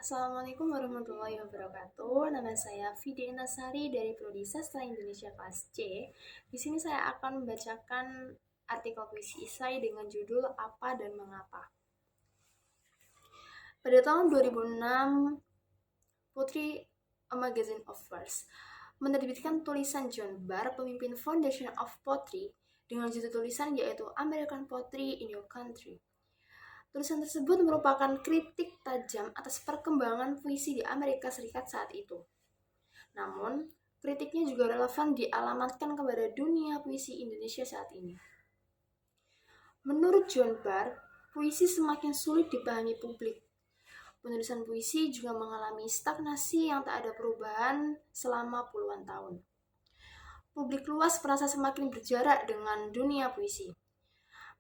Assalamualaikum warahmatullahi wabarakatuh. Nama saya Fide Nasari dari Prodi Sastra Indonesia kelas C. Di sini saya akan membacakan artikel puisi esai dengan judul Apa dan Mengapa. Pada tahun 2006, Putri A Magazine of Verse menerbitkan tulisan John Barr, pemimpin Foundation of Poetry, dengan judul tulisan yaitu American Poetry in Your Country. Tulisan tersebut merupakan kritik tajam atas perkembangan puisi di Amerika Serikat saat itu. Namun, kritiknya juga relevan dialamatkan kepada dunia puisi Indonesia saat ini. Menurut John Barr, puisi semakin sulit dipahami publik. Penulisan puisi juga mengalami stagnasi yang tak ada perubahan selama puluhan tahun. Publik luas merasa semakin berjarak dengan dunia puisi.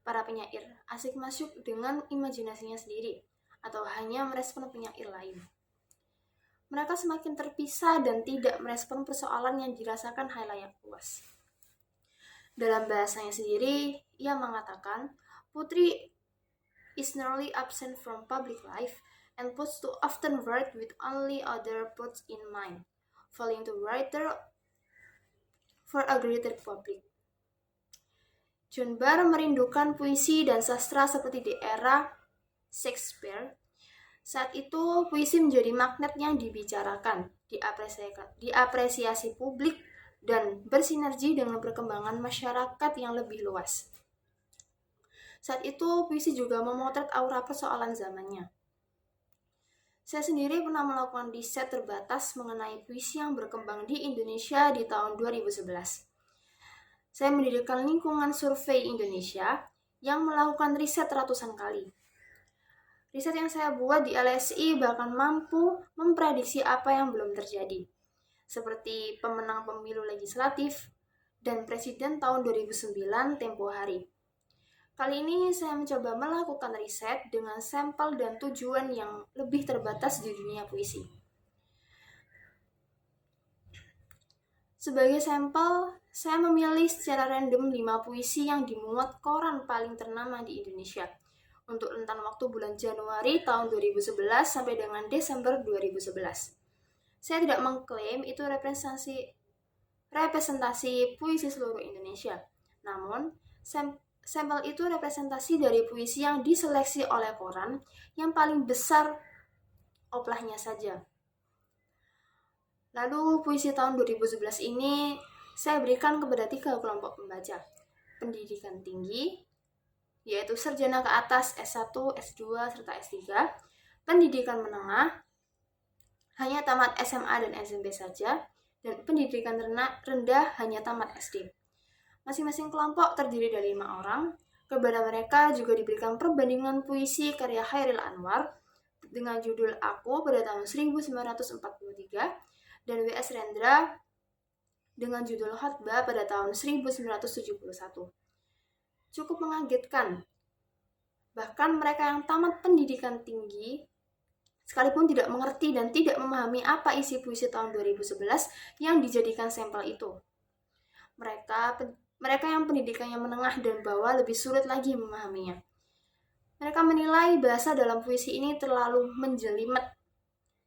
Para penyair asik masuk dengan imajinasinya sendiri atau hanya merespon penyair lain. Mereka semakin terpisah dan tidak merespon persoalan yang dirasakan khalayak luas. Dalam bahasanya sendiri, ia mengatakan, Putri is nearly absent from public life and puts to often write with only other poets in mind, failing to writer for a greater public. John Barr merindukan puisi dan sastra seperti di era Shakespeare. Saat itu, puisi menjadi magnet yang dibicarakan, diapresiasi publik, dan bersinergi dengan perkembangan masyarakat yang lebih luas. Saat itu, puisi juga memotret aura persoalan zamannya. Saya sendiri pernah melakukan riset terbatas mengenai puisi yang berkembang di Indonesia di tahun 2011. Saya mendirikan lingkungan survei Indonesia yang melakukan riset ratusan kali. Riset yang saya buat di LSI bahkan mampu memprediksi apa yang belum terjadi, seperti pemenang pemilu legislatif dan presiden tahun 2009 tempo hari. Kali ini saya mencoba melakukan riset dengan sampel dan tujuan yang lebih terbatas di dunia puisi. Sebagai sampel, saya memilih secara random 5 puisi yang dimuat koran paling ternama di Indonesia untuk rentan waktu bulan Januari tahun 2011 sampai dengan Desember 2011. Saya tidak mengklaim itu representasi puisi seluruh Indonesia. Namun, sampel itu representasi dari puisi yang diseleksi oleh koran yang paling besar oplahnya saja. Lalu puisi tahun 2011 ini saya berikan kepada 3 kelompok pembaca. Pendidikan tinggi, yaitu sarjana ke atas S1, S2, serta S3. Pendidikan menengah, hanya tamat SMA dan SMP saja. Dan pendidikan rendah hanya tamat SD. Masing-masing kelompok terdiri dari 5 orang. Kepada mereka juga diberikan perbandingan puisi karya Chairil Anwar dengan judul Aku pada tahun 1943 dan W.S. Rendra dengan judul Khotbah pada tahun 1971. Cukup mengagetkan. Bahkan mereka yang tamat pendidikan tinggi sekalipun tidak mengerti dan tidak memahami apa isi puisi tahun 2011 yang dijadikan sampel itu. Mereka yang pendidikannya menengah dan bawah lebih sulit lagi memahaminya. Mereka menilai bahasa dalam puisi ini terlalu menjelimet.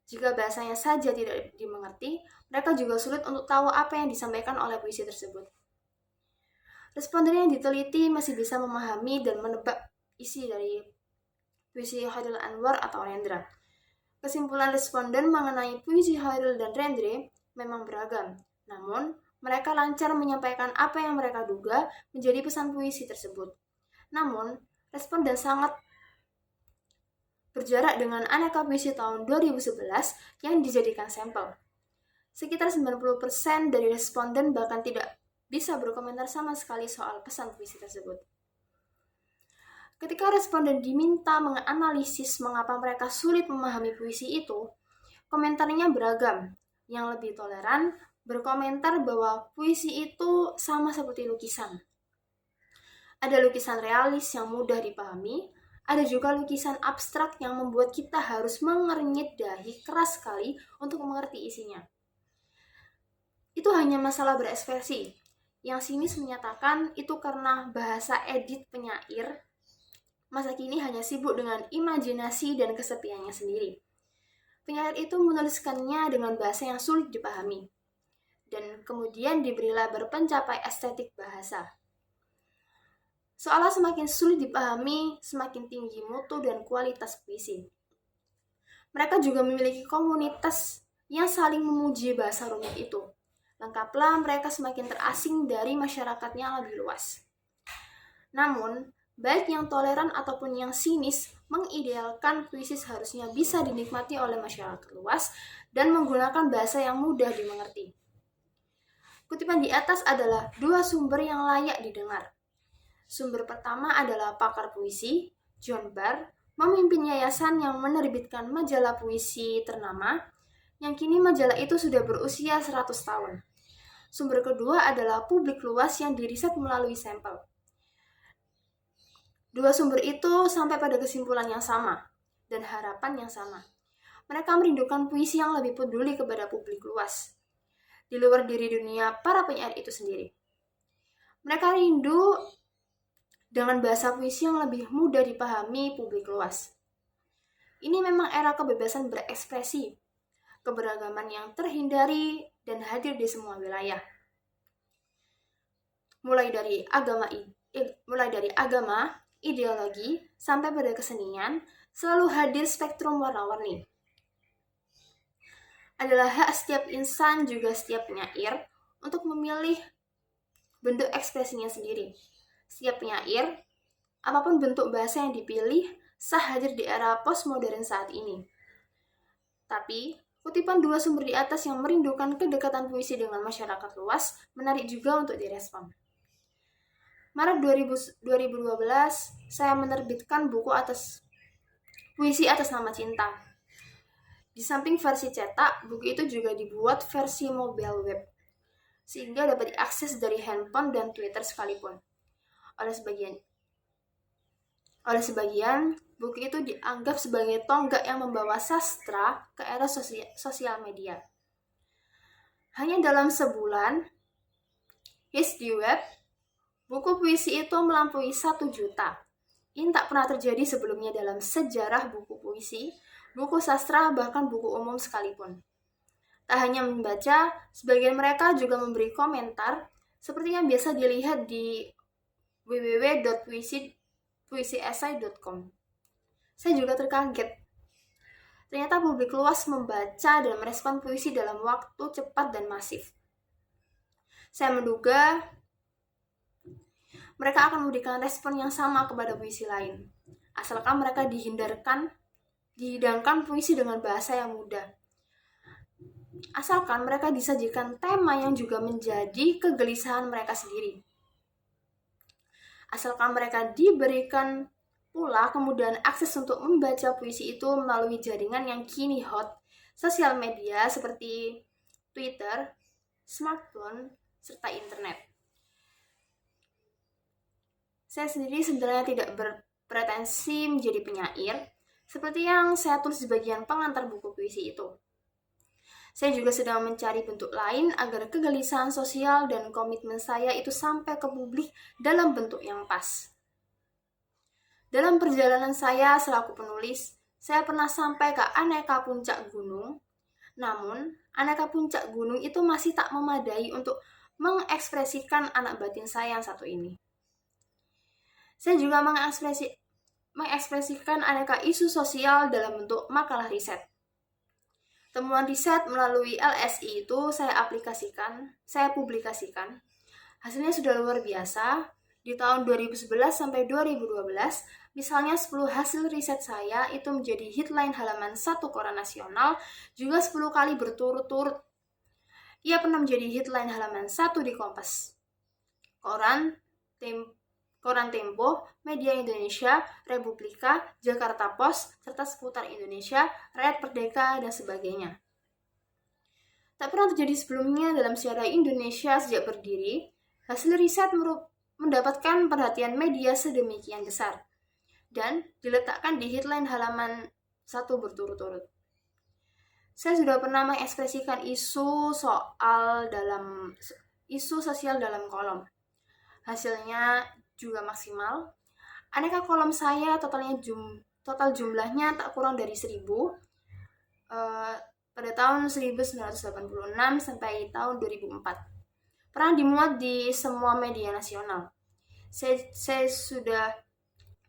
Jika bahasanya saja tidak dimengerti, mereka juga sulit untuk tahu apa yang disampaikan oleh puisi tersebut. Responden yang diteliti masih bisa memahami dan menebak isi dari puisi Chairil Anwar atau Rendra. Kesimpulan responden mengenai puisi Chairil dan Rendra memang beragam, namun mereka lancar menyampaikan apa yang mereka duga menjadi pesan puisi tersebut. Namun, responden sangat berjarak dengan aneka puisi tahun 2011 yang dijadikan sampel. Sekitar 90% dari responden bahkan tidak bisa berkomentar sama sekali soal pesan puisi tersebut. Ketika responden diminta menganalisis mengapa mereka sulit memahami puisi itu, komentarnya beragam. Yang lebih toleran berkomentar bahwa puisi itu sama seperti lukisan. Ada lukisan realis yang mudah dipahami, ada juga lukisan abstrak yang membuat kita harus mengernyit dahi keras sekali untuk mengerti isinya. Itu hanya masalah berekspresi. Yang sinis menyatakan itu karena bahasa edit penyair masa kini hanya sibuk dengan imajinasi dan kesepiannya sendiri. Penyair itu menuliskannya dengan bahasa yang sulit dipahami, dan kemudian diberilah berpencapai estetik bahasa. Seolah semakin sulit dipahami, semakin tinggi mutu dan kualitas puisi. Mereka juga memiliki komunitas yang saling memuji bahasa rumit itu. Lengkaplah mereka semakin terasing dari masyarakatnya yang lebih luas. Namun, baik yang toleran ataupun yang sinis mengidealkan puisi seharusnya bisa dinikmati oleh masyarakat luas dan menggunakan bahasa yang mudah dimengerti. Kutipan di atas adalah dua sumber yang layak didengar. Sumber pertama adalah pakar puisi, John Barr, memimpin yayasan yang menerbitkan majalah puisi ternama, yang kini majalah itu sudah berusia 100 tahun. Sumber kedua adalah publik luas yang diriset melalui sampel. Dua sumber itu sampai pada kesimpulan yang sama dan harapan yang sama. Mereka merindukan puisi yang lebih peduli kepada publik luas, di luar diri dunia para penyair itu sendiri. Mereka rindu dengan bahasa puisi yang lebih mudah dipahami publik luas. Ini memang era kebebasan berekspresi, keberagaman yang terhindari dan hadir di semua wilayah. Mulai dari agama, ideologi, sampai pada kesenian, selalu hadir spektrum warna-warni. Adalah hak setiap insan juga setiap penyair untuk memilih bentuk ekspresinya sendiri. Setiap penyair, apapun bentuk bahasa yang dipilih, sah hadir di era postmodern saat ini. Tapi, kutipan dua sumber di atas yang merindukan kedekatan puisi dengan masyarakat luas menarik juga untuk direspon. Maret 2012, saya menerbitkan buku puisi atas nama cinta. Di samping versi cetak, buku itu juga dibuat versi mobile web, sehingga dapat diakses dari handphone dan Twitter sekalipun. Oleh sebagian, buku itu dianggap sebagai tonggak yang membawa sastra ke era sosial media. Hanya dalam sebulan, hits di web, buku puisi itu melampaui 1 juta. Ini tak pernah terjadi sebelumnya dalam sejarah buku puisi, buku sastra, bahkan buku umum sekalipun. Tak hanya membaca, sebagian mereka juga memberi komentar seperti yang biasa dilihat di www.puisiesai.com. Saya juga terkaget. Ternyata publik luas membaca dan merespon puisi dalam waktu cepat dan masif. Saya menduga mereka akan memberikan respon yang sama kepada puisi lain, asalkan mereka dihidangkan puisi dengan bahasa yang mudah. Asalkan mereka disajikan tema yang juga menjadi kegelisahan mereka sendiri. Asalkan mereka diberikan pula kemudahan akses untuk membaca puisi itu melalui jaringan yang kini hot, sosial media seperti Twitter, smartphone, serta internet. Saya sendiri sebenarnya tidak berpretensi menjadi penyair, seperti yang saya tulis di bagian pengantar buku puisi itu. Saya juga sedang mencari bentuk lain agar kegelisahan sosial dan komitmen saya itu sampai ke publik dalam bentuk yang pas. Dalam perjalanan saya selaku penulis, saya pernah sampai ke aneka puncak gunung. Namun, aneka puncak gunung itu masih tak memadai untuk mengekspresikan anak batin saya yang satu ini. Saya juga mengekspresikan aneka isu sosial dalam bentuk makalah riset. Temuan riset melalui LSI itu saya publikasikan. Hasilnya sudah luar biasa. Di tahun 2011 sampai 2012, misalnya 10 hasil riset saya itu menjadi headline halaman 1 koran nasional, juga 10 kali berturut-turut. Ia pernah menjadi headline halaman 1 di Kompas, Koran Tempo, Media Indonesia, Republika, Jakarta Post, serta Seputar Indonesia, Rakyat Merdeka, dan sebagainya. Tak pernah terjadi sebelumnya dalam sejarah Indonesia sejak berdiri, hasil riset mendapatkan perhatian media sedemikian besar dan diletakkan di headline halaman 1 berturut-turut. Saya sudah pernah mengekspresikan isu sosial dalam kolom. Hasilnya juga maksimal. Aneka kolom saya total jumlahnya tak kurang dari 1000. tahun 1986 sampai tahun 2004. Pernah dimuat di semua media nasional. Saya sudah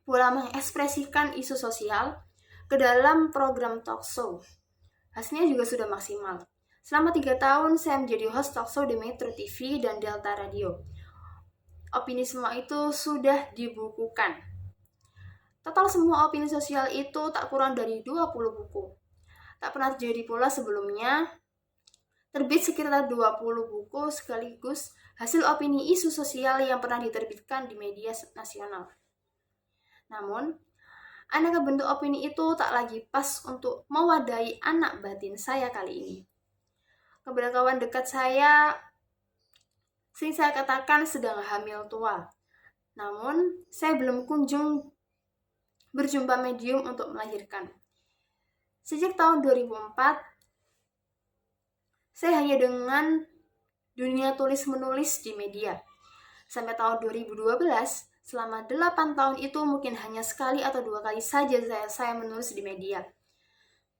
pula mengekspresikan isu sosial ke dalam program talk show. Hasilnya juga sudah maksimal. Selama 3 tahun saya menjadi host talk show di Metro TV dan Delta Radio. Opini semua itu sudah dibukukan. Total semua opini sosial itu tak kurang dari 20 buku. Tak pernah terjadi pula sebelumnya terbit sekitar 20 buku sekaligus hasil opini isu sosial yang pernah diterbitkan di media nasional. Namun, aneka bentuk opini itu tak lagi pas untuk mewadahi anak batin saya kali ini. Kepada kawan dekat saya, sering saya katakan sedang hamil tua. Namun, saya belum kunjung berjumpa medium untuk melahirkan. Sejak tahun 2004, saya hanya dengan dunia tulis-menulis di media. Sampai tahun 2012, selama 8 tahun itu mungkin hanya sekali atau 2 kali saja saya menulis di media.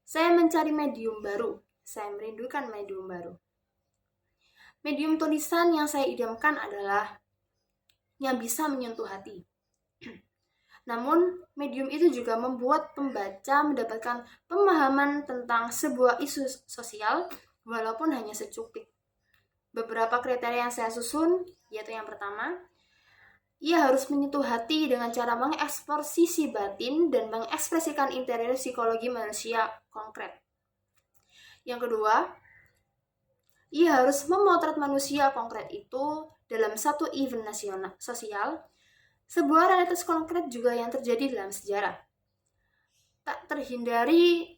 Saya mencari medium baru. Saya merindukan medium baru. Medium tulisan yang saya idamkan adalah yang bisa menyentuh hati. Namun, medium itu juga membuat pembaca mendapatkan pemahaman tentang sebuah isu sosial, walaupun hanya secuplik. Beberapa kriteria yang saya susun, yaitu yang pertama, ia harus menyentuh hati dengan cara mengekspor sisi batin dan mengekspresikan interior psikologi manusia konkret. Yang kedua, ia harus memotret manusia konkret itu dalam satu event nasional sosial, sebuah realitas konkret juga yang terjadi dalam sejarah. Tak terhindari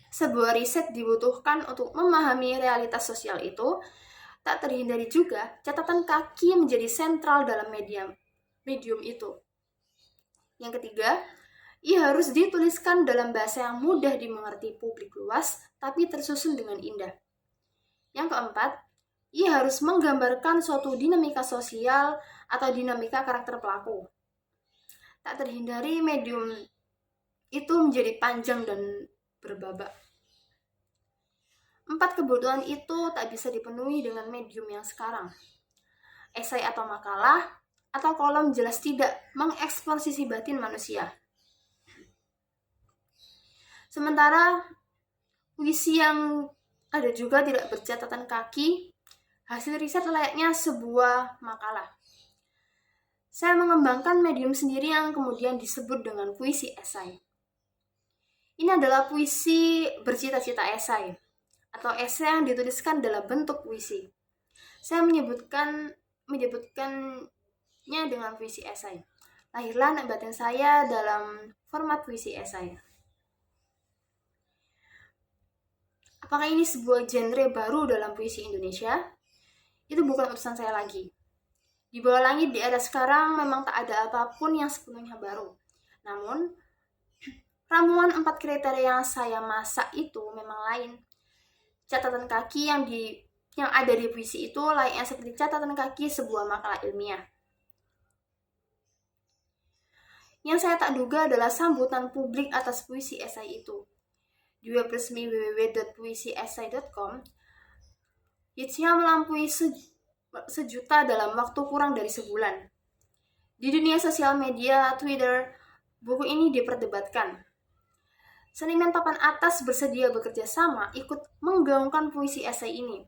sebuah riset dibutuhkan untuk memahami realitas sosial itu. Tak terhindari juga catatan kaki menjadi sentral dalam medium itu. Yang ketiga, ia harus dituliskan dalam bahasa yang mudah dimengerti publik luas, tapi tersusun dengan indah. Yang keempat, ia harus menggambarkan suatu dinamika sosial atau dinamika karakter pelaku. Tak terhindari medium itu menjadi panjang dan berbabak. 4 kebutuhan itu tak bisa dipenuhi dengan medium yang sekarang. Esai atau makalah, atau kolom jelas tidak mengekspor sisi batin manusia. Sementara, puisi yang ada juga tidak bercatatan kaki, hasil riset layaknya sebuah makalah. Saya mengembangkan medium sendiri yang kemudian disebut dengan puisi esai. Ini adalah puisi bercita-cita esai, atau esai yang dituliskan dalam bentuk puisi. Saya menyebutkannya dengan puisi esai. Lahirlah anak batin saya dalam format puisi esai. Apakah ini sebuah genre baru dalam puisi Indonesia? Itu bukan urusan saya lagi. Di bawah langit di era sekarang memang tak ada apapun yang sepenuhnya baru. Namun, ramuan 4 kriteria yang saya masak itu memang lain. Catatan kaki yang ada di puisi itu layaknya seperti catatan kaki sebuah makalah ilmiah. Yang saya tak duga adalah sambutan publik atas puisi esai itu. Di web resmi www.puisiesai.com, hitsnya melampaui 1 juta dalam waktu kurang dari sebulan. Di dunia sosial media, Twitter, buku ini diperdebatkan. Seniman papan atas bersedia bekerja sama ikut menggaungkan puisi esai ini.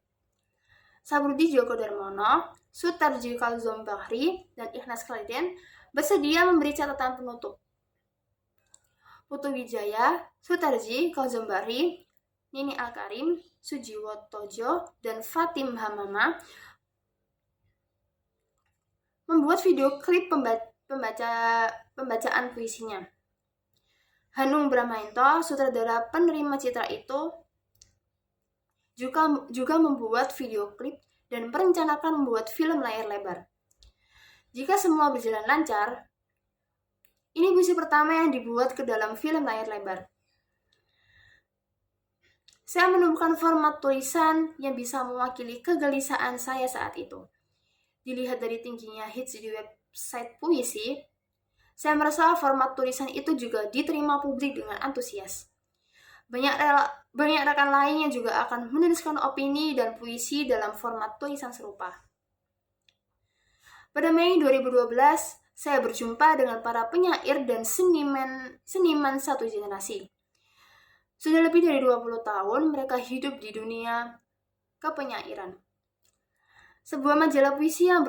Sabrudi Djoko Darmono, Sutarji Kalzombahri, dan Ikhlas Khaliden bersedia memberi catatan penutup. Putu Wijaya, Sutarji Kalzombahri, Nini Al-Karim, Sujiwotojo, dan Fatim Hamama membuat video klip pembacaan puisinya. Hanung Bramantyo, sutradara penerima citra itu, juga membuat video klip dan merencanakan membuat film layar lebar. Jika semua berjalan lancar, ini puisi pertama yang dibuat ke dalam film layar lebar. Saya menemukan format tulisan yang bisa mewakili kegelisahan saya saat itu. Dilihat dari tingginya hits di website puisi, saya merasa format tulisan itu juga diterima publik dengan antusias. Banyak Banyak rekan lainnya juga akan menuliskan opini dan puisi dalam format tulisan serupa. Pada Mei 2012, saya berjumpa dengan para penyair dan seniman satu generasi. Sudah lebih dari 20 tahun mereka hidup di dunia kepenyairan. Sebuah majalah puisi yang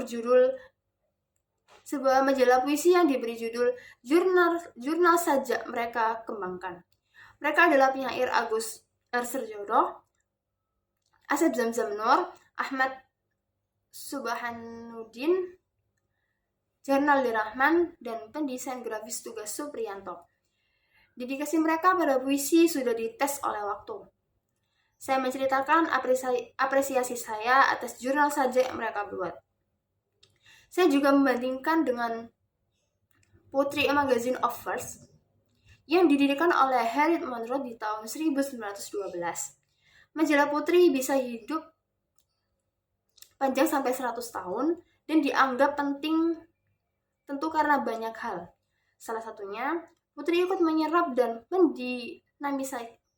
diberi judul Jurnal Sajak mereka kembangkan. Mereka adalah penyair Agus R. Sarjono, Asep Zamzam Nur, Ahmad Subhanuddin, Jurnal Rahman, dan pendesain grafis Tugas Supriyanto. Dedikasi mereka pada puisi sudah dites oleh waktu. Saya menceritakan apresiasi saya atas jurnal sajak yang mereka buat. Saya juga membandingkan dengan Poetry Magazine of Verse yang didirikan oleh Harriet Monroe di tahun 1912. Majalah Putri bisa hidup panjang sampai 100 tahun dan dianggap penting tentu karena banyak hal. Salah satunya, Putri ikut menyerap dan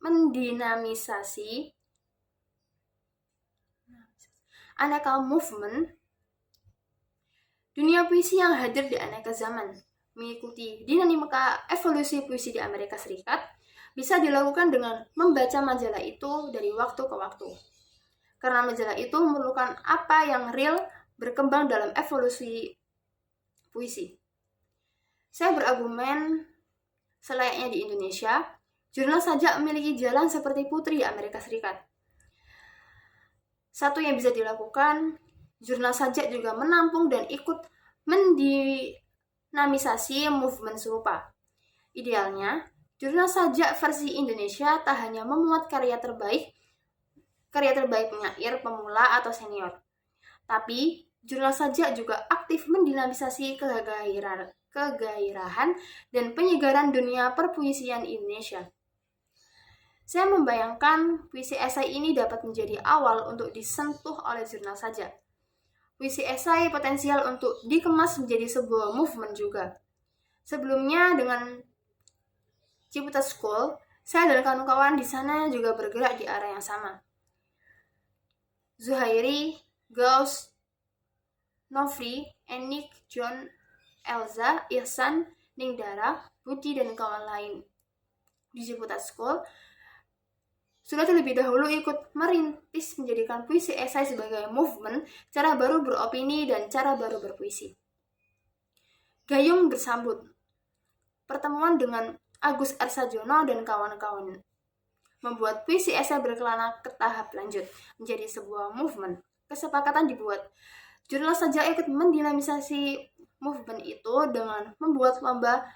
mendinamisasi aneka movement dunia puisi yang hadir di aneka zaman. Mengikuti dinamika evolusi puisi di Amerika Serikat bisa dilakukan dengan membaca majalah itu dari waktu ke waktu. Karena majalah itu memerlukan apa yang real berkembang dalam evolusi puisi. Saya berargumen selayaknya di Indonesia, jurnal sajak memiliki jalan seperti Putri di Amerika Serikat. Satu yang bisa dilakukan, jurnal sajak juga menampung dan ikut mendinamisasi movement serupa. Idealnya, jurnal sajak versi Indonesia tak hanya memuat karya terbaik penyair, pemula, atau senior, tapi jurnal sajak juga aktif mendinamisasi kegairahan dan penyegaran dunia perpuisian Indonesia. Saya membayangkan puisi esai ini dapat menjadi awal untuk disentuh oleh jurnal sajak. Puisi esai potensial untuk dikemas menjadi sebuah movement juga. Sebelumnya dengan Ciputat School, saya dan kawan-kawan di sana juga bergerak di arah yang sama. Zuhairi, Gauss, Nofri, Enik, John, Elza, Ihsan, Ningdara, Budi, dan kawan lain di Ciputat School sudah terlebih dahulu ikut merintis menjadikan puisi esai sebagai movement, cara baru beropini, dan cara baru berpuisi. Gayung bersambut. Pertemuan dengan Agus R. Sarjono dan kawan-kawan membuat puisi esai berkelana ke tahap lanjut menjadi sebuah movement. Kesepakatan dibuat. Jurnal sajak ikut mendinamisasi movement itu dengan membuat lomba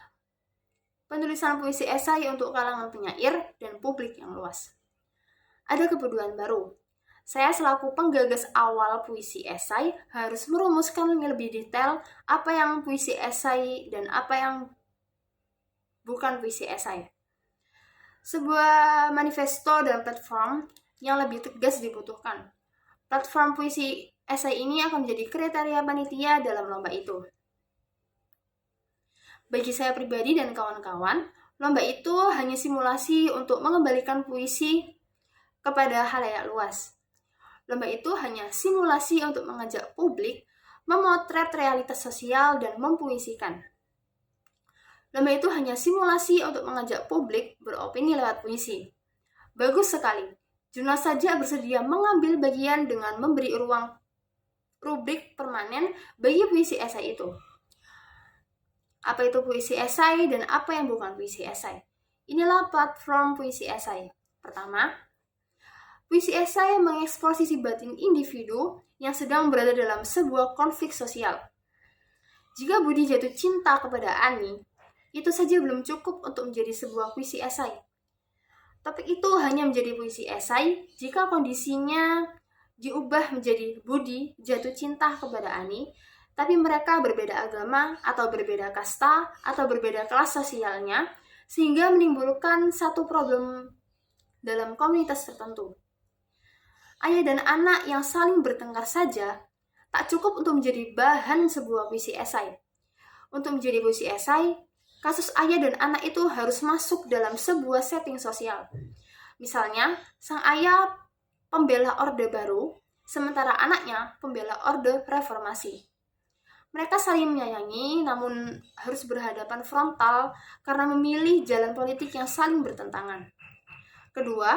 penulisan puisi esai untuk kalangan penyair dan publik yang luas. Ada kebutuhan baru. Saya selaku penggagas awal puisi esai harus merumuskan lebih detail apa yang puisi esai dan apa yang bukan puisi esai. Sebuah manifesto dan platform yang lebih tegas dibutuhkan. Platform puisi esai ini akan menjadi kriteria panitia dalam lomba itu. Bagi saya pribadi dan kawan-kawan, lomba itu hanya simulasi untuk mengembalikan puisi kepada khalayak luas. Lomba itu hanya simulasi untuk mengajak publik memotret realitas sosial dan mempuisikan. Lomba itu hanya simulasi untuk mengajak publik beropini lewat puisi. Bagus sekali. Jurnal sajak bersedia mengambil bagian dengan memberi ruang rubrik permanen bagi puisi esai itu. Apa itu puisi esai dan apa yang bukan puisi esai? Inilah platform puisi esai. Pertama, puisi esai mengeksplor sisi batin individu yang sedang berada dalam sebuah konflik sosial. Jika Budi jatuh cinta kepada Ani, itu saja belum cukup untuk menjadi sebuah puisi esai. Topik itu hanya menjadi puisi esai jika kondisinya diubah menjadi Budi jatuh cinta kepada Ani, tapi mereka berbeda agama atau berbeda kasta atau berbeda kelas sosialnya, sehingga menimbulkan satu problem dalam komunitas tertentu. Ayah dan anak yang saling bertengkar saja tak cukup untuk menjadi bahan sebuah puisi esai. Untuk menjadi puisi esai, kasus ayah dan anak itu harus masuk dalam sebuah setting sosial. Misalnya, sang ayah pembela Orde Baru, sementara anaknya pembela Orde Reformasi. Mereka saling menyayangi, namun harus berhadapan frontal karena memilih jalan politik yang saling bertentangan. Kedua,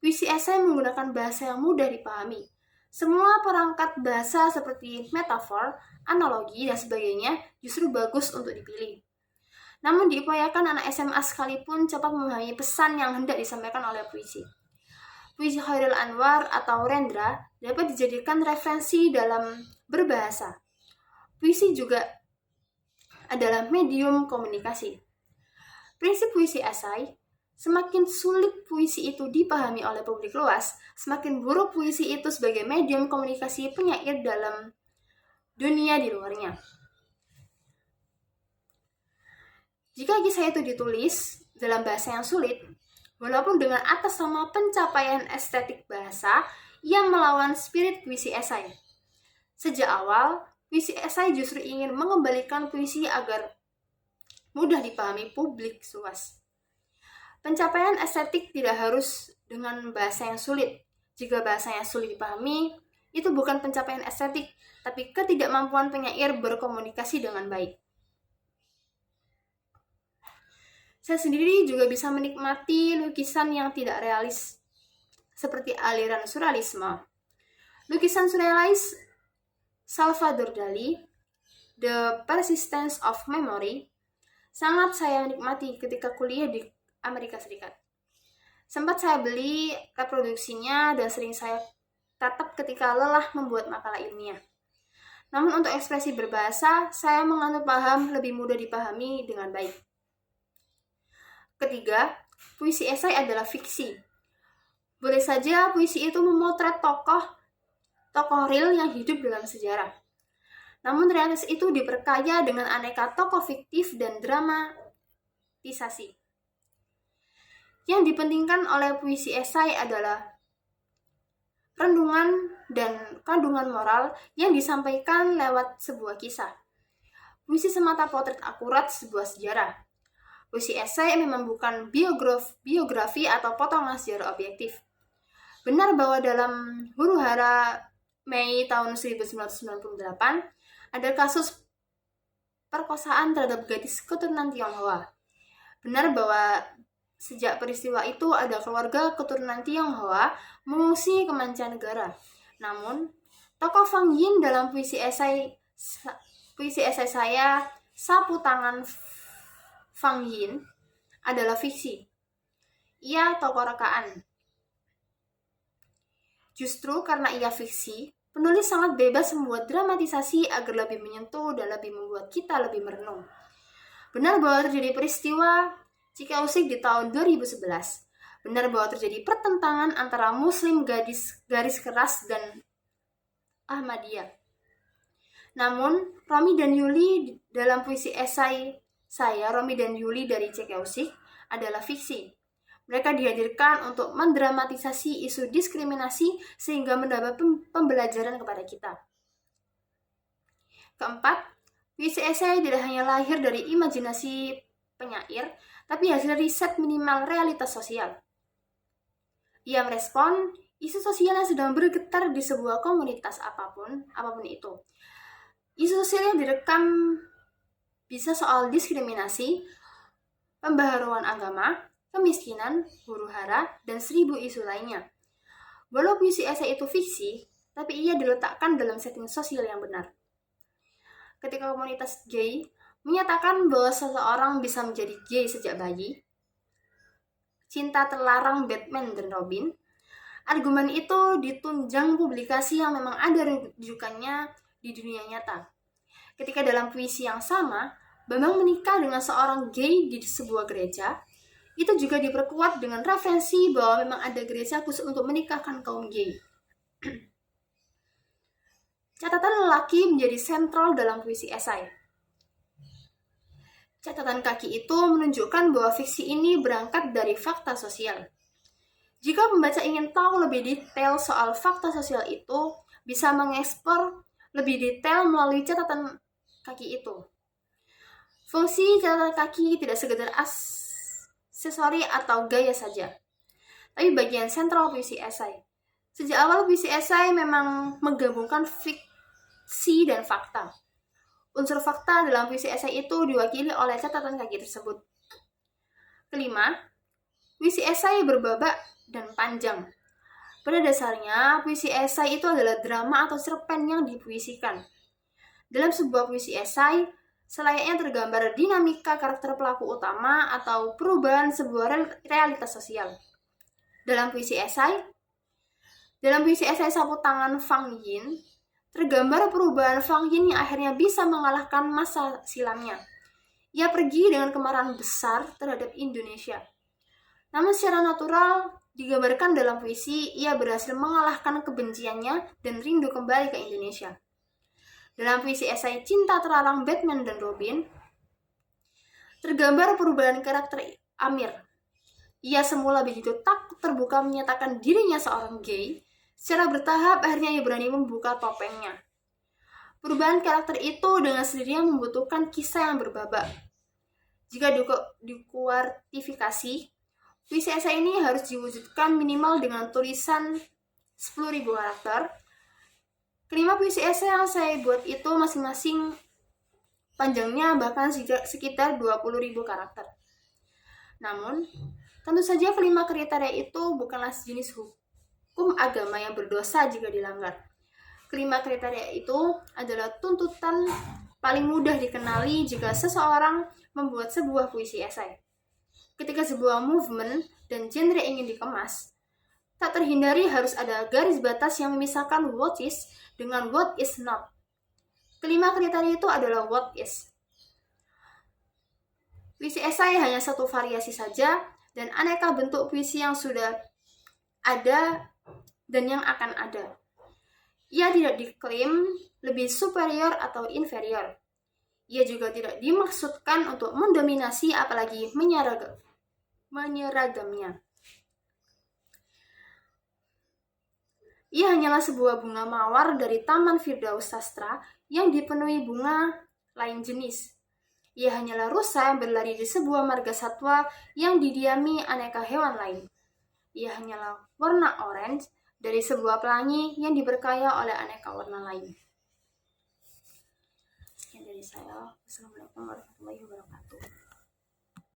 puisi esai menggunakan bahasa yang mudah dipahami. Semua perangkat bahasa seperti metafor, analogi, dan sebagainya justru bagus untuk dipilih. Namun diupayakan anak SMA sekalipun cepat memahami pesan yang hendak disampaikan oleh puisi. Puisi Chairil Anwar atau Rendra dapat dijadikan referensi dalam berbahasa. Puisi juga adalah medium komunikasi. Prinsip puisi esai, semakin sulit puisi itu dipahami oleh publik luas, semakin buruk puisi itu sebagai medium komunikasi penyair dalam dunia di luarnya. Jika kisah itu ditulis dalam bahasa yang sulit, walaupun dengan atas nama pencapaian estetik bahasa yang melawan spirit puisi esai. Sejak awal, puisi esai justru ingin mengembalikan puisi agar mudah dipahami publik luas. Pencapaian estetik tidak harus dengan bahasa yang sulit. Jika bahasa yang sulit dipahami, itu bukan pencapaian estetik, tapi ketidakmampuan penyair berkomunikasi dengan baik. Saya sendiri juga bisa menikmati lukisan yang tidak realis, seperti aliran surrealisme. Lukisan surrealis Salvador Dali, The Persistence of Memory, sangat saya nikmati ketika kuliah di Amerika Serikat. Sempat saya beli reproduksinya dan sering saya tatap ketika lelah membuat makalah ilmiah. Namun untuk ekspresi berbahasa, saya menganut paham lebih mudah dipahami dengan baik. Ketiga, puisi esai adalah fiksi. Boleh saja puisi itu memotret tokoh real yang hidup dalam sejarah. Namun realitas itu diperkaya dengan aneka tokoh fiktif dan dramatisasi. Yang dipentingkan oleh puisi esai adalah renungan dan kandungan moral yang disampaikan lewat sebuah kisah. Puisi semata potret akurat sebuah sejarah. Puisi esai memang bukan biografi atau potongan sejarah objektif. Benar bahwa dalam huru-hara Mei tahun 1998 ada kasus perkosaan terhadap gadis keturunan Tionghoa. Benar bahwa sejak peristiwa itu ada keluarga keturunan Tionghoa mengungsi ke mancanegara. Namun, tokoh Fang Yin dalam puisi esai saya, Sapu Tangan Fang Yin, adalah fiksi. Ia tokoh rekaan. Justru karena ia fiksi, penulis sangat bebas membuat dramatisasi agar lebih menyentuh dan lebih membuat kita lebih merenung. Benar bahwa terjadi peristiwa Cikausik di tahun 2011. Benar bahwa terjadi pertentangan antara Muslim garis keras dan Ahmadiyah. Namun, Romi dan Yuli dalam puisi esai saya, Romi dan Yuli dari Cikausik, adalah fiksi. Mereka dihadirkan untuk mendramatisasi isu diskriminasi sehingga mendapat pembelajaran kepada kita. Keempat, puisi esai tidak hanya lahir dari imajinasi penyair, tapi hasil riset minimal realitas sosial. Ia merespon isu sosial yang sedang bergetar di sebuah komunitas apapun itu. Isu sosial yang direkam bisa soal diskriminasi, pembaharuan agama, kemiskinan, huru-hara, dan 1000 isu lainnya. Walau puisi esai itu fiksi, tapi ia diletakkan dalam setting sosial yang benar. Ketika komunitas gay menyatakan bahwa seseorang bisa menjadi gay sejak bayi, cinta terlarang Batman dan Robin, argumen itu ditunjang publikasi yang memang ada rujukannya di dunia nyata. Ketika dalam puisi yang sama, Bambang menikah dengan seorang gay di sebuah gereja, itu juga diperkuat dengan referensi bahwa memang ada gereja khusus untuk menikahkan kaum gay. Catatan lelaki menjadi sentral dalam puisi esai. Catatan kaki itu menunjukkan bahwa fiksi ini berangkat dari fakta sosial. Jika pembaca ingin tahu lebih detail soal fakta sosial itu, bisa mengeksplor lebih detail melalui catatan kaki itu. Fungsi catatan kaki tidak sekedar aksesori atau gaya saja, tapi bagian sentral puisi esai. Sejak awal puisi esai memang menggabungkan fiksi dan fakta. Unsur fakta dalam puisi esai itu diwakili oleh catatan kaki tersebut. Kelima, puisi esai berbabak dan panjang. Pada dasarnya, puisi esai itu adalah drama atau cerpen yang dipuisikan. Dalam sebuah puisi esai, selayaknya tergambar dinamika karakter pelaku utama atau perubahan sebuah realitas sosial. Dalam puisi esai Sapu Tangan Fang Yin, tergambar perubahan Fang Yin yang akhirnya bisa mengalahkan masa silamnya. Ia pergi dengan kemarahan besar terhadap Indonesia. Namun secara natural digambarkan dalam puisi, ia berhasil mengalahkan kebenciannya dan rindu kembali ke Indonesia. Dalam puisi esai Cinta Terlarang Batman dan Robin, tergambar perubahan karakter Amir. Ia semula begitu takut terbuka menyatakan dirinya seorang gay, secara bertahap akhirnya ia berani membuka topengnya. Perubahan karakter itu dengan sendirinya membutuhkan kisah yang berbabak. Jika dikuartifikasi, puisi esai ini harus diwujudkan minimal dengan tulisan 10.000 karakter. Kelima puisi esai yang saya buat itu masing-masing panjangnya bahkan sekitar 20.000 karakter. Namun, tentu saja kelima kriteria itu bukanlah sejenis hukum agama yang berdosa jika dilanggar. Kelima kriteria itu adalah tuntutan paling mudah dikenali jika seseorang membuat sebuah puisi esai. Ketika sebuah movement dan genre ingin dikemas, tak terhindari harus ada garis batas yang memisahkan what is dengan what is not. Kelima kriteria itu adalah what is. Puisi esai hanya satu variasi saja dan aneka bentuk puisi yang sudah ada dan yang akan ada. Ia tidak diklaim lebih superior atau inferior. Ia juga tidak dimaksudkan untuk mendominasi apalagi menyeragamnya. Ia hanyalah sebuah bunga mawar dari Taman Firdaus Sastra yang dipenuhi bunga lain jenis. Ia hanyalah rusa yang berlari di sebuah marga satwa yang didiami aneka hewan lain. Ia hanyalah warna orange dari sebuah pelangi yang diberkaya oleh aneka warna lain. Sekian dari saya. Wassalamualaikum warahmatullahi wabarakatuh.